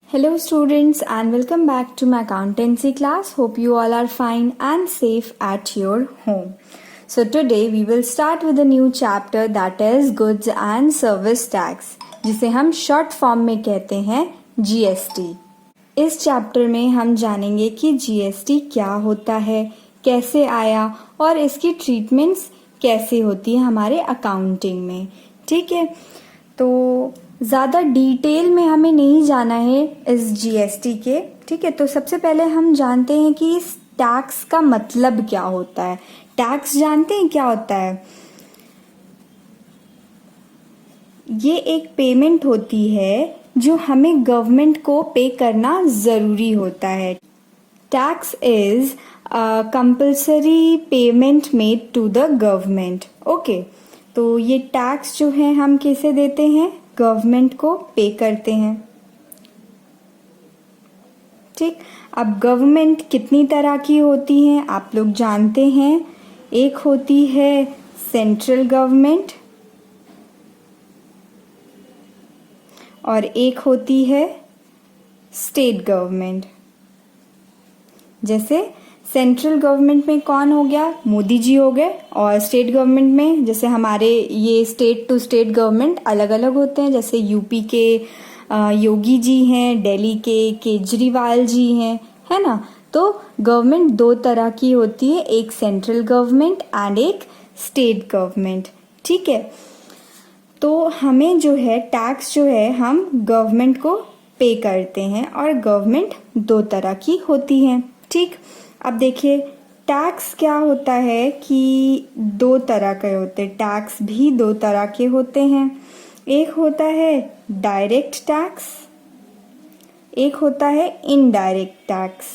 Hello students and welcome back to my accountancy class. Hope you all are fine and safe at your home. So today we will start with a new chapter that is goods and service tax जिसे हम short form में कहते हैं GST. इस chapter में हम जानेंगे कि GST क्या होता है, कैसे आया और इसकी ट्रीटमेंट्स कैसे होती है हमारे अकाउंटिंग में. ठीक है, तो ज़्यादा डिटेल में हमें नहीं जाना है इस जीएसटी के. ठीक है, तो सबसे पहले हम जानते हैं कि इस टैक्स का मतलब क्या होता है. टैक्स जानते हैं क्या होता है? ये एक पेमेंट होती है जो हमें गवर्नमेंट को पे करना ज़रूरी होता है. Tax is compulsory payment made to the government. Okay, तो ये टैक्स जो है हम कैसे देते हैं? गवर्नमेंट को पे करते हैं. ठीक, अब गवर्नमेंट कितनी तरह की होती हैं आप लोग जानते हैं. एक होती है सेंट्रल गवर्नमेंट और एक होती है स्टेट गवर्नमेंट. जैसे सेंट्रल गवर्नमेंट में कौन हो गया? मोदी जी हो गए. और स्टेट गवर्नमेंट में जैसे हमारे ये स्टेट टू स्टेट गवर्नमेंट अलग अलग होते हैं. जैसे यूपी के योगी जी हैं, दिल्ली के केजरीवाल जी हैं, है ना. तो गवर्नमेंट दो तरह की होती है, एक सेंट्रल गवर्नमेंट एंड एक स्टेट गवर्नमेंट. ठीक है, तो हमें जो है टैक्स जो है हम गवर्नमेंट को पे करते हैं और गवर्नमेंट दो तरह की होती है. ठीक, अब देखिए टैक्स क्या होता है कि दो तरह के होते हैं. टैक्स भी दो तरह के होते हैं. एक होता है डायरेक्ट टैक्स, एक होता है इनडायरेक्ट टैक्स.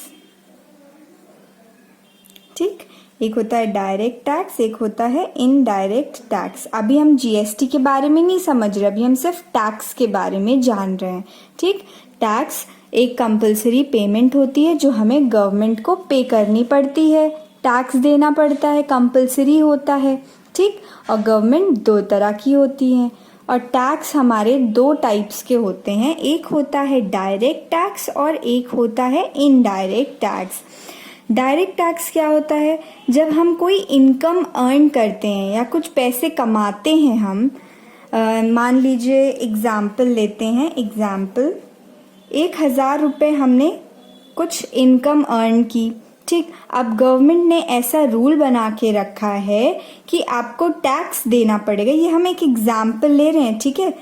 ठीक, एक होता है डायरेक्ट टैक्स, एक होता है इनडायरेक्ट टैक्स. अभी हम जीएसटी के बारे में नहीं समझ रहे, अभी हम सिर्फ टैक्स के बारे में जान रहे हैं. ठीक, टैक्स एक कंपलसरी पेमेंट होती है जो हमें गवर्नमेंट को पे करनी पड़ती है. टैक्स देना पड़ता है, कंपलसरी होता है. ठीक, और गवर्नमेंट दो तरह की होती हैं. और टैक्स हमारे दो टाइप्स के होते हैं, एक होता है डायरेक्ट टैक्स और एक होता है इनडायरेक्ट टैक्स. डायरेक्ट टैक्स क्या होता है? जब हम कोई इनकम अर्न करते हैं या कुछ पैसे कमाते हैं हम, मान लीजिए एग्जाम्पल लेते हैं. एग्जाम्पल 1,000 रुपये हमने कुछ इनकम अर्न की. ठीक, अब गवर्नमेंट ने ऐसा रूल बना के रखा है कि आपको टैक्स देना पड़ेगा. ये हम एक एग्जाम्पल ले रहे हैं. ठीक है,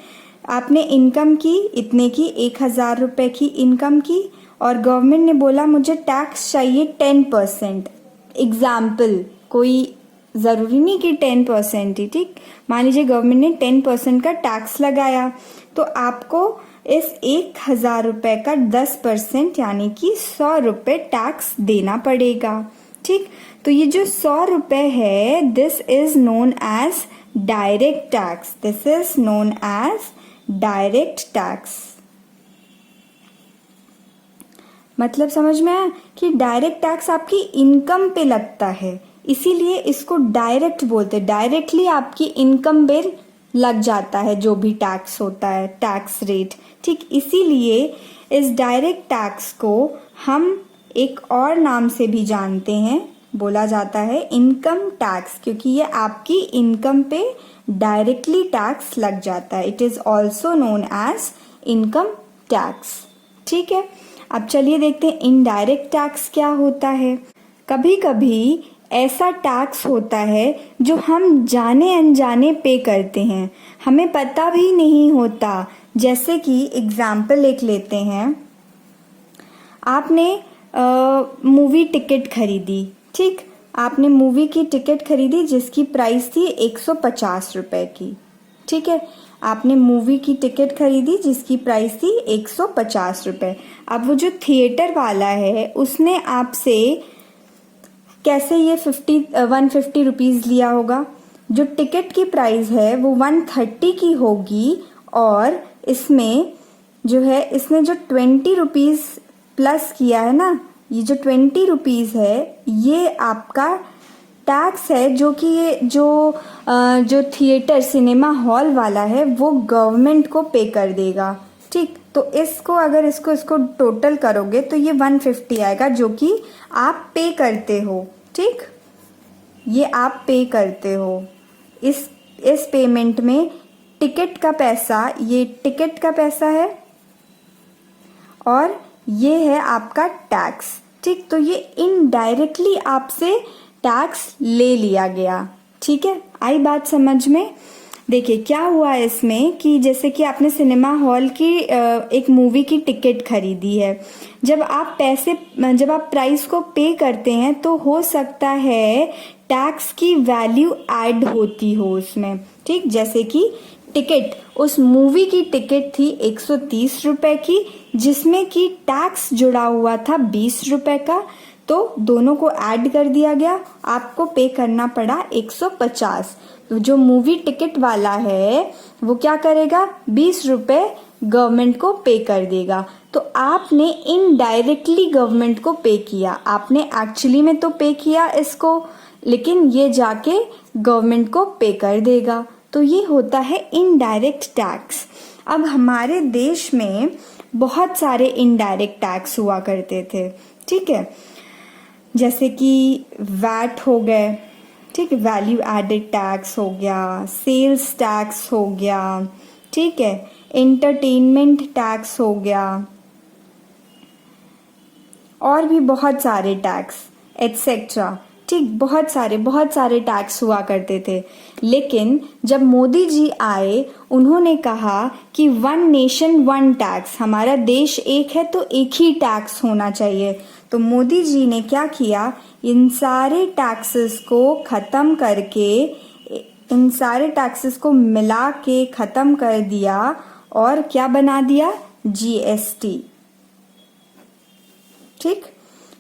आपने इनकम की इतने की, 1,000 रुपये की इनकम की और गवर्नमेंट ने बोला मुझे टैक्स चाहिए 10%. एग्जाम्पल, कोई ज़रूरी नहीं कि 10% ही. ठीक, मान लीजिए गवर्नमेंट ने 10% का टैक्स लगाया, तो आपको इस 1,000 रुपये का 10% यानी कि 100 रुपये टैक्स देना पड़ेगा. ठीक, तो ये जो 100 रुपये है, this is known as direct tax. This is known as direct tax. मतलब समझ में आया कि डायरेक्ट टैक्स आपकी इनकम पे लगता है, इसीलिए इसको डायरेक्ट बोलते हैं. डायरेक्टली आपकी इनकम पे लग जाता है जो भी टैक्स होता है, टैक्स रेट. ठीक, इसीलिए इस डायरेक्ट टैक्स को हम एक और नाम से भी जानते हैं, बोला जाता है इनकम टैक्स, क्योंकि ये आपकी इनकम पे डायरेक्टली टैक्स लग जाता है. It is also known as income tax. ठीक है, अब चलिए देखते हैं इनडायरेक्ट टैक्स क्या होता है. कभी कभी ऐसा टैक्स होता है जो हम जाने अनजाने पे करते हैं, हमें पता भी नहीं होता. जैसे कि एग्जाम्पल एक लेते हैं, आपने मूवी टिकट खरीदी. ठीक, आपने मूवी की टिकट खरीदी जिसकी प्राइस थी 150 रुपये की. ठीक है, आपने मूवी की टिकट खरीदी जिसकी प्राइस थी 150 रुपये. अब वो जो थिएटर वाला है उसने आपसे कैसे ये 150 रुपीज़ लिया होगा? जो टिकट की प्राइस है वो 130 की होगी और इसमें जो है इसने जो 20 रुपीज़ प्लस किया है ना, ये जो 20 रुपीज़ है ये आपका टैक्स है, जो कि ये जो थिएटर सिनेमा हॉल वाला है वो गवर्नमेंट को पे कर देगा. ठीक, तो इसको अगर इसको टोटल करोगे तो ये 150 आएगा, जो कि आप पे करते हो। ठीक, ये आप पे करते हो। इस पेमेंट में टिकट का पैसा, ये टिकट का पैसा है और ये है आपका टैक्स। ठीक, तो ये इनडायरेक्टली आपसे टैक्स ले लिया गया। ठीक है, आई बात समझ में? देखिए क्या हुआ इसमें कि जैसे कि आपने सिनेमा हॉल की एक मूवी की टिकट खरीदी है, जब आप प्राइस को पे करते हैं तो हो सकता है टैक्स की वैल्यू ऐड होती हो उसमें। ठीक, जैसे कि टिकट, उस मूवी की टिकट थी 130 रुपए की, जिसमें कि टैक्स जुड़ा हुआ था 20 रुपए का, तो दोनों को ऐड कर दिया गया, आपको पे करना पड़ा 150। तो जो मूवी टिकट वाला है वो क्या करेगा, 20 रुपए गवर्नमेंट को पे कर देगा। तो आपने इनडायरेक्टली गवर्नमेंट को पे किया, आपने एक्चुअली में तो पे किया इसको, लेकिन ये जाके गवर्नमेंट को पे कर देगा। तो ये होता है इनडायरेक्ट टैक्स। अब हमारे देश में बहुत सारे इनडायरेक्ट टैक्स हुआ करते थे। ठीक है, जैसे कि वैट हो गए, ठीक, वैल्यू एडेड टैक्स हो गया, सेल्स टैक्स हो गया, ठीक है, एंटरटेनमेंट टैक्स हो गया, और भी बहुत सारे टैक्स एटसेट्रा। ठीक, बहुत सारे टैक्स हुआ करते थे। लेकिन जब मोदी जी आए, उन्होंने कहा कि 1 नेशन 1 टैक्स, हमारा देश एक है तो एक ही टैक्स होना चाहिए। तो मोदी जी ने क्या किया, इन सारे टैक्सेस को खत्म करके, इन सारे टैक्सेस को मिला के खत्म कर दिया और क्या बना दिया, जीएसटी। ठीक,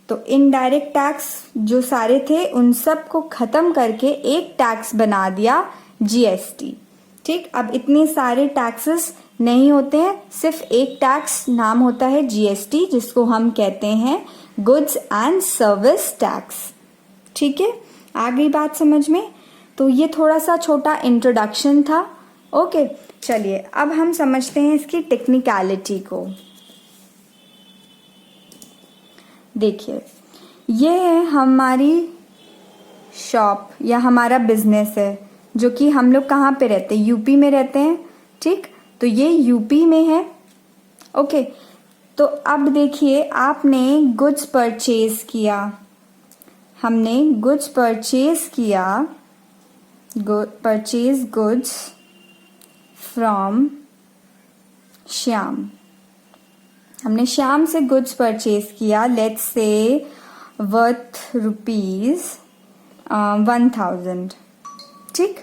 तो इनडायरेक्ट टैक्स जो सारे थे उन सब को खत्म करके एक टैक्स बना दिया, जीएसटी। ठीक, अब इतने सारे टैक्सेस नहीं होते हैं, सिर्फ एक टैक्स नाम होता है जीएसटी, जिसको हम कहते हैं गुड्स एंड सर्विस टैक्स। ठीक है, आ गई बात समझ में? तो ये थोड़ा सा छोटा इंट्रोडक्शन था। ओके, चलिए अब हम समझते हैं इसकी टेक्निकलिटी को। देखिए, ये है हमारी शॉप या हमारा बिजनेस है, जो कि हम लोग कहाँ पे रहते हैं, यूपी में रहते हैं। ठीक, तो ये यूपी में है। ओके, तो अब देखिए आपने गुड्स परचेज किया, हमने गुड्स परचेज किया, परचेज गुड्स फ्रॉम श्याम, हमने श्याम से गुड्स परचेज किया, लेट्स से वर्थ ₹1000। ठीक,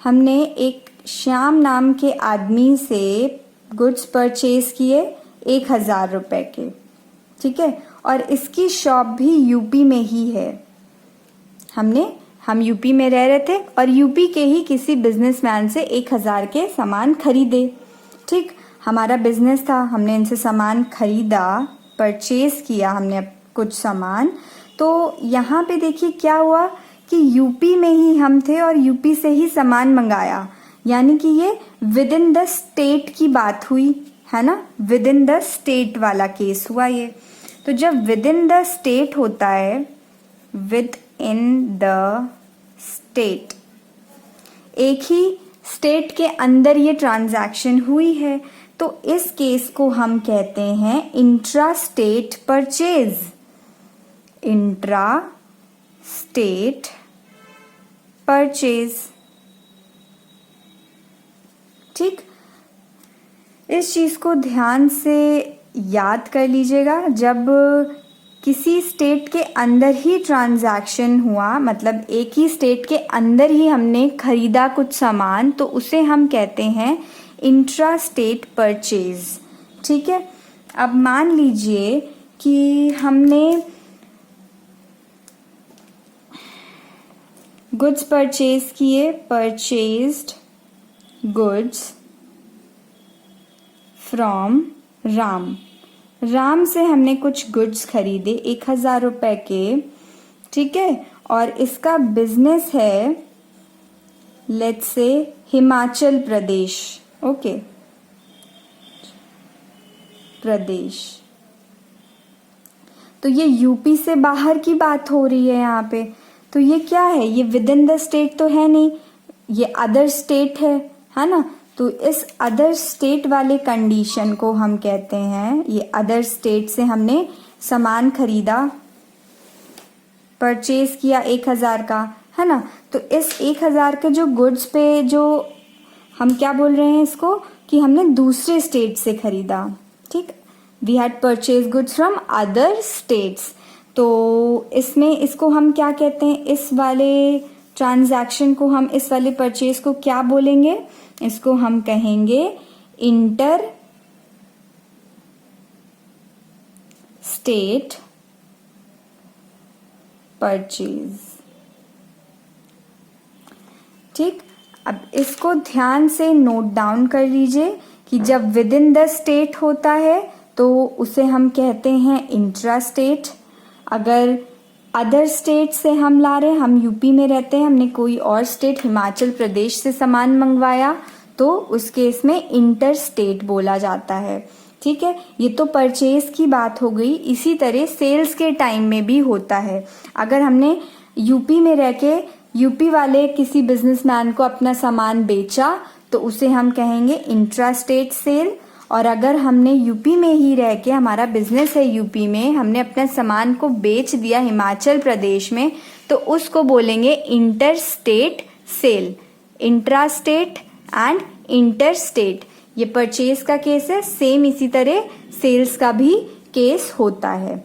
हमने एक श्याम नाम के आदमी से गुड्स परचेज किए 1000 रुपए के। ठीक है, और इसकी शॉप भी यूपी में ही है। हम यूपी में रह रहे थे और यूपी के ही किसी बिजनेसमैन से 1000 के सामान खरीदे। ठीक, हमारा बिजनेस था, हमने इनसे सामान खरीदा, परचेज किया हमने कुछ सामान। तो यहाँ पे देखिए क्या हुआ कि यूपी में ही हम थे और यूपी से ही सामान मंगाया, यानी कि ये विद इन द स्टेट की बात हुई है ना, विद इन द स्टेट वाला केस हुआ ये। तो जब विद इन द स्टेट होता है, विद इन द स्टेट, एक ही स्टेट के अंदर ये ट्रांजैक्शन हुई है, तो इस केस को हम कहते हैं intra state purchase. Intra state purchase. ठीक, इस चीज को ध्यान से याद कर लीजिएगा। जब किसी स्टेट के अंदर ही ट्रांजैक्शन हुआ, मतलब एक ही स्टेट के अंदर ही हमने खरीदा कुछ सामान, तो उसे हम कहते हैं इंट्रा स्टेट परचेज। ठीक है, अब मान लीजिए कि हमने गुड्स परचेज किए, purchased goods from Ram, Ram से हमने कुछ गुड्स खरीदे 1000 रुपए के। ठीक है, और इसका बिजनेस है let's say Himachal Pradesh. Okay, प्रदेश। तो ये यूपी से बाहर की बात हो रही है यहाँ पे। तो ये क्या है, ये विद इन द स्टेट तो है नहीं, ये अदर स्टेट है ना। तो इस अदर स्टेट वाले कंडीशन को हम कहते हैं, ये अदर स्टेट से हमने सामान खरीदा, परचेज किया 1000 का, है ना। तो इस 1000 के जो गुड्स पे जो हम क्या बोल रहे हैं इसको, कि हमने दूसरे स्टेट से खरीदा, ठीक। We had purchase goods from other states. तो इसमें इसको हम क्या कहते हैं, इस वाले ट्रांजैक्शन को हम, इस वाले परचेज को क्या बोलेंगे, इसको हम कहेंगे इंटर स्टेट परचेज, ठीक। अब इसको ध्यान से नोट डाउन कर लीजिए कि जब विद इन द स्टेट होता है तो उसे हम कहते हैं इंट्रा स्टेट। अगर अदर स्टेट से हम ला रहे हैं, हम यूपी में रहते हैं, हमने कोई और स्टेट हिमाचल प्रदेश से सामान मंगवाया, तो उस केस में इंटर स्टेट बोला जाता है, ठीक है। ये तो परचेज की बात हो गई। इसी तरह सेल्स के टाइम में भी होता है। अगर हमने यूपी में रह के यूपी वाले किसी बिजनेसमैन को अपना सामान बेचा तो उसे हम कहेंगे इंट्रा स्टेट सेल। और अगर हमने यूपी में ही रह के, हमारा बिजनेस है यूपी में, हमने अपने सामान को बेच दिया हिमाचल प्रदेश में, तो उसको बोलेंगे inter state sale. Intra state and inter state, ये परचेज का केस है। सेम इसी तरह सेल्स का भी केस होता है,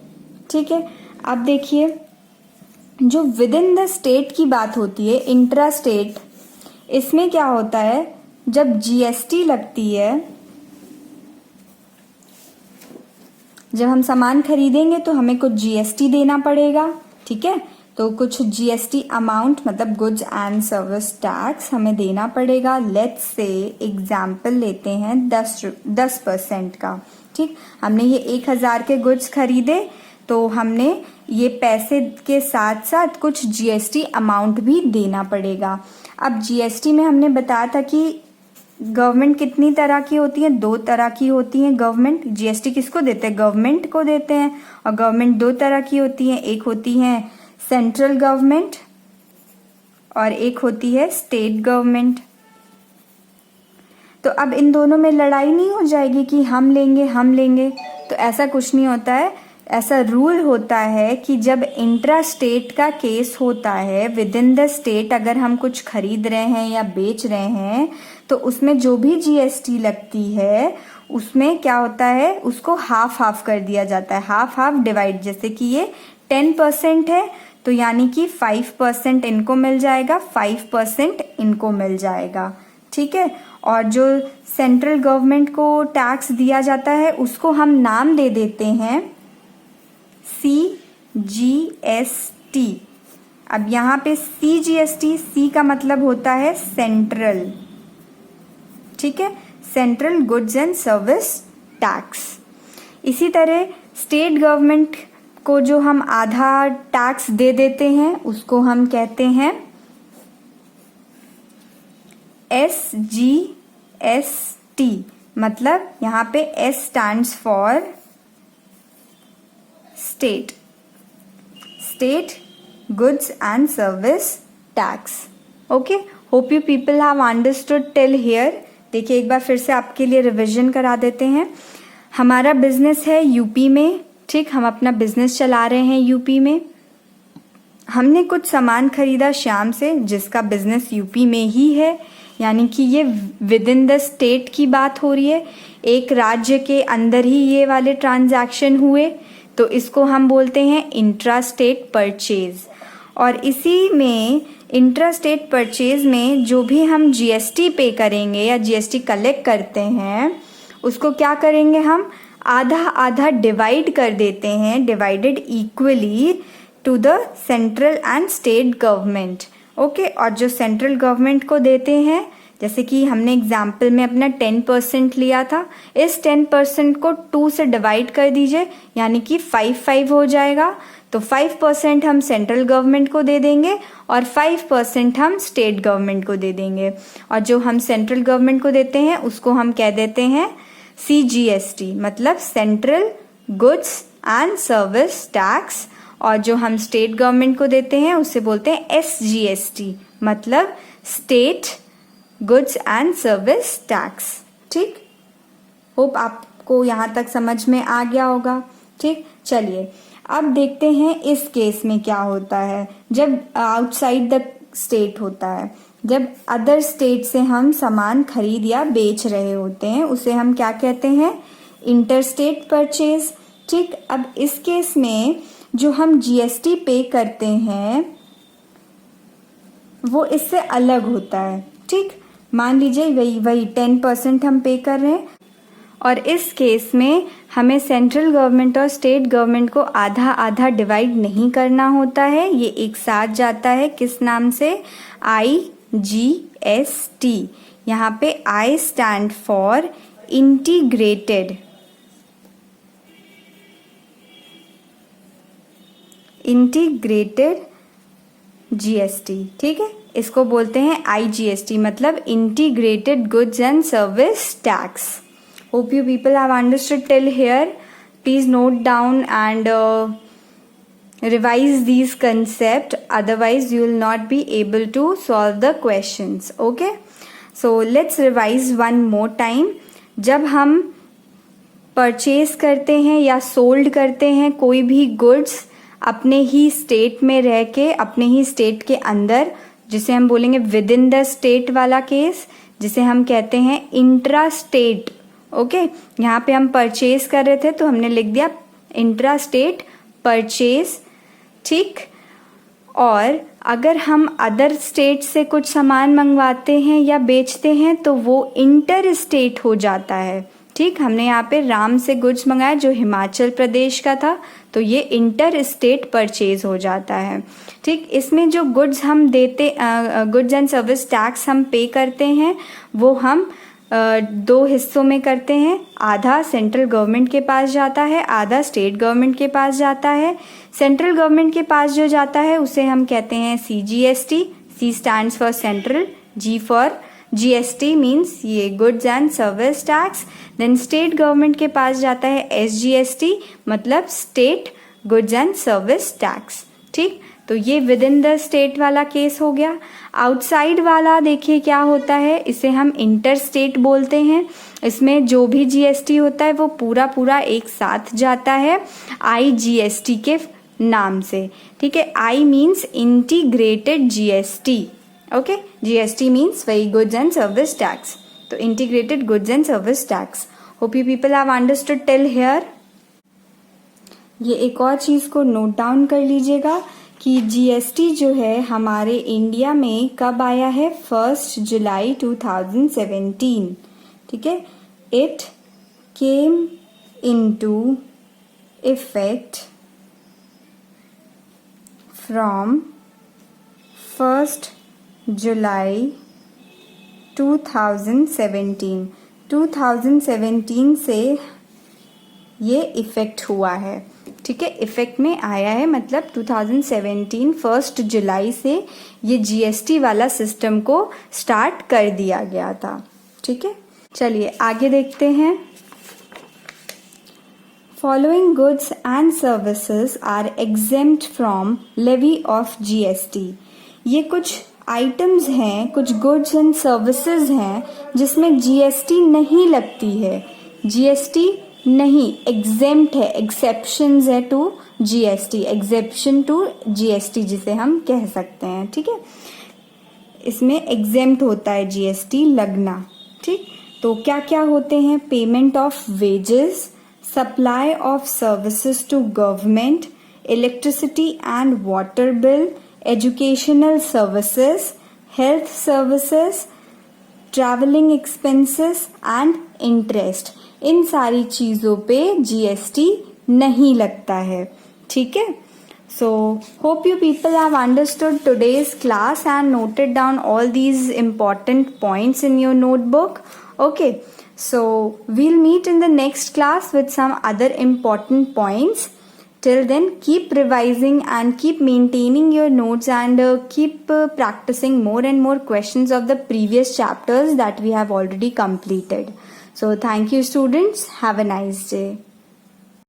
ठीक है। अब देखिए, जो विद इन द स्टेट की बात होती है, इंट्रा स्टेट, इसमें क्या होता है, जब जीएसटी लगती है, जब हम सामान खरीदेंगे तो हमें कुछ जीएसटी देना पड़ेगा, ठीक है। तो कुछ जीएसटी अमाउंट, मतलब गुड्स एंड सर्विस टैक्स हमें देना पड़ेगा। लेट्स से एग्जाम्पल लेते हैं 10% का, ठीक। हमने ये 1000 के गुड्स खरीदे, तो हमने ये पैसे के साथ साथ कुछ जीएसटी अमाउंट भी देना पड़ेगा। अब जीएसटी में हमने बताया था कि गवर्नमेंट कितनी तरह की होती है, 2 तरह की होती है गवर्नमेंट। जीएसटी किसको देते हैं, गवर्नमेंट को देते हैं। और गवर्नमेंट 2 तरह की होती है, एक होती है सेंट्रल गवर्नमेंट और एक होती है स्टेट गवर्नमेंट। तो अब इन दोनों में लड़ाई नहीं हो जाएगी कि हम लेंगे, तो ऐसा कुछ नहीं होता है। ऐसा रूल होता है कि जब इंट्रा स्टेट का केस होता है, विद इन द स्टेट अगर हम कुछ खरीद रहे हैं या बेच रहे हैं, तो उसमें जो भी जीएसटी लगती है उसमें क्या होता है, उसको हाफ कर दिया जाता है। हाफ डिवाइड, जैसे कि ये 10% है, तो यानी कि 5% इनको मिल जाएगा, 5% इनको मिल जाएगा, ठीक है। और जो सेंट्रल गवर्नमेंट को टैक्स दिया जाता है उसको हम नाम दे देते हैं CGST। अब यहाँ पे CGST, C का मतलब होता है सेंट्रल, ठीक है, central goods and service tax. इसी तरह स्टेट गवर्नमेंट को जो हम आधा टैक्स दे देते हैं उसको हम कहते हैं SGST। मतलब यहाँ पे S stands for state goods and service tax. Okay, hope you people have understood till here. देखिए, एक बार फिर से आपके लिए रिवीजन करा देते हैं। हमारा बिजनेस है यूपी में, ठीक, हम अपना बिजनेस चला रहे हैं यूपी में। हमने कुछ सामान खरीदा श्याम से जिसका बिजनेस यूपी में ही है, यानी कि ये विद इन द स्टेट की बात हो रही है, एक राज्य के अंदर ही ये वाले ट्रांजैक्शन हुए, तो इसको हम बोलते हैं इंट्रा स्टेट परचेज। और इसी में इंट्रा स्टेट परचेज में जो भी हम जीएसटी पे करेंगे या जीएसटी कलेक्ट करते हैं उसको क्या करेंगे, हम आधा डिवाइड कर देते हैं, divided equally to the central and state government. Okay, और जो सेंट्रल गवर्नमेंट को देते हैं, जैसे कि हमने एग्जाम्पल में अपना 10% लिया था, इस 10% को 2 से डिवाइड कर दीजिए, यानी कि 5 हो जाएगा। तो 5% हम सेंट्रल गवर्नमेंट को दे देंगे और 5% हम स्टेट गवर्नमेंट को दे देंगे। और जो हम सेंट्रल गवर्नमेंट को देते हैं उसको हम कह देते हैं CGST मतलब central goods and service tax, और जो हम स्टेट गवर्नमेंट को देते हैं उसे बोलते हैं SGST मतलब state goods and service tax. ठीक, होप आपको यहाँ तक समझ में आ गया होगा। ठीक, चलिए अब देखते हैं इस केस में क्या होता है जब आउटसाइड द स्टेट होता है। जब अदर स्टेट से हम सामान खरीद या बेच रहे होते हैं उसे हम क्या कहते हैं, इंटरस्टेट परचेज। ठीक, अब इस केस में जो हम GST पे करते हैं वो इससे अलग होता है। ठीक, मान लीजिए वही 10% हम पे कर रहे हैं, और इस केस में हमें सेंट्रल गवर्नमेंट और स्टेट गवर्नमेंट को आधा आधा डिवाइड नहीं करना होता है, ये एक साथ जाता है। किस नाम से, IGST। यहाँ पे I stand for integrated GST। ठीक है, इसको बोलते हैं IGST मतलब integrated goods and service tax. Hope you people have understood till here. Please note down and revise these concepts. Otherwise, you will not be able to solve the questions. Okay? So let's revise one more time. जब हम purchase करते हैं या sold करते हैं कोई भी goods अपने ही स्टेट में रह के, अपने ही स्टेट के अंदर, जिसे हम बोलेंगे विद इन द स्टेट वाला केस, जिसे हम कहते हैं इंट्रा स्टेट। ओके, यहाँ पे हम परचेज कर रहे थे तो हमने लिख दिया इंट्रा स्टेट परचेज। ठीक, और अगर हम अदर स्टेट से कुछ सामान मंगवाते हैं या बेचते हैं तो वो इंटर स्टेट हो जाता है। ठीक, हमने यहाँ पे राम से गुड्स मंगाया जो हिमाचल प्रदेश का था, तो ये इंटर स्टेट परचेज हो जाता है। ठीक, इसमें जो गुड्स हम देते, गुड्स एंड सर्विस टैक्स हम पे करते हैं वो हम दो हिस्सों में करते हैं। आधा सेंट्रल गवर्नमेंट के पास जाता है, आधा स्टेट गवर्नमेंट के पास जाता है। सेंट्रल गवर्नमेंट के पास जो जाता है उसे हम कहते हैं CGST। C stands for central, G for GST means ये goods and service tax. Then state government के पास जाता है SGST मतलब state goods and service tax. ठीक, तो ये विद इन द स्टेट वाला केस हो गया। आउटसाइड वाला देखिए क्या होता है, इसे हम इंटर स्टेट बोलते हैं। इसमें जो भी GST होता है वो पूरा पूरा एक साथ जाता है IGST के नाम से। ठीक है, I means integrated GST। Okay, GST means वही गुड्स एंड सर्विस टैक्स, तो integrated goods and service tax. Hope you people have understood till here. ये एक और चीज को नोट डाउन कर लीजिएगा कि GST जो है हमारे इंडिया में कब आया है, 1 जुलाई 2017। ठीक है, it came into effect from 1 जुलाई 2017। 2017 से ये इफेक्ट हुआ है। ठीक है, इफेक्ट में आया है मतलब 2017 1 जुलाई से ये GST वाला सिस्टम को स्टार्ट कर दिया गया था। ठीक है, चलिए आगे देखते हैं। Following goods and services are exempt from levy of GST। ये कुछ आइटम्स हैं, कुछ गुड्स एंड सर्विसेज हैं जिसमें GST नहीं लगती है। GST नहीं, एग्जेम्प्ट है, एक्सेप्शंस है to GST, exemption to GST जिसे हम कह सकते हैं। ठीक है, इसमें एग्जेम्प्ट होता है GST लगना। ठीक, तो क्या क्या होते हैं, payment of wages, supply of services to government, electricity and water bill, educational services, health services, travelling expenses and interest. इन सारी चीजों पे GST नहीं लगता है। ठीक है, so hope you people have understood today's class and noted down all these important points in your notebook. Okay, so we'll meet in the next class with some other important points. Till then, keep revising and keep maintaining your notes and keep practicing more and more questions of the previous chapters that we have already completed. So thank you students. Have a nice day.